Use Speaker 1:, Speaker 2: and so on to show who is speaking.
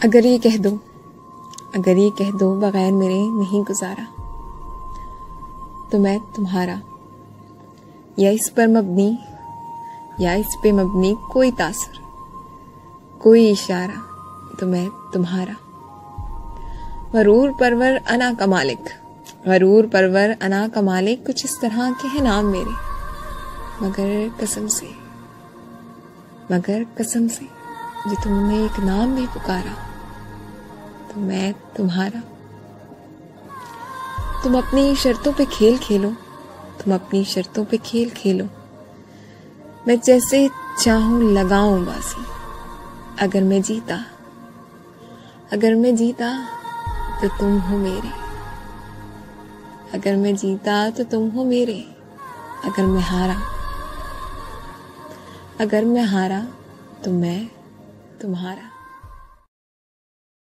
Speaker 1: अगर ये कह दो, अगर ये कह दो बगैर मेरे नहीं गुजारा, तो मैं तुम्हारा, या इस पर मबनी या इस पे मबनी कोई तासर, कोई इशारा, तो मैं तुम्हारा। गरूर परवर अना का मालिक, गरूर परवर अना का मालिक, कुछ इस तरह के हैं नाम मेरे, मगर कसम से, मगर कसम से जो तुमने एक नाम भी पुकारा, तो मैं तुम्हारा। तुम अपनी शर्तों पे खेल खेलो, तुम अपनी शर्तों पे खेल खेलो, मैं जैसे चाहूं लगाऊं बाजी। अगर मैं जीता, अगर मैं जीता तो तुम हो मेरे, अगर मैं जीता तो तुम हो मेरे, अगर मैं हारा, अगर मैं हारा तो मैं तुम्हारा।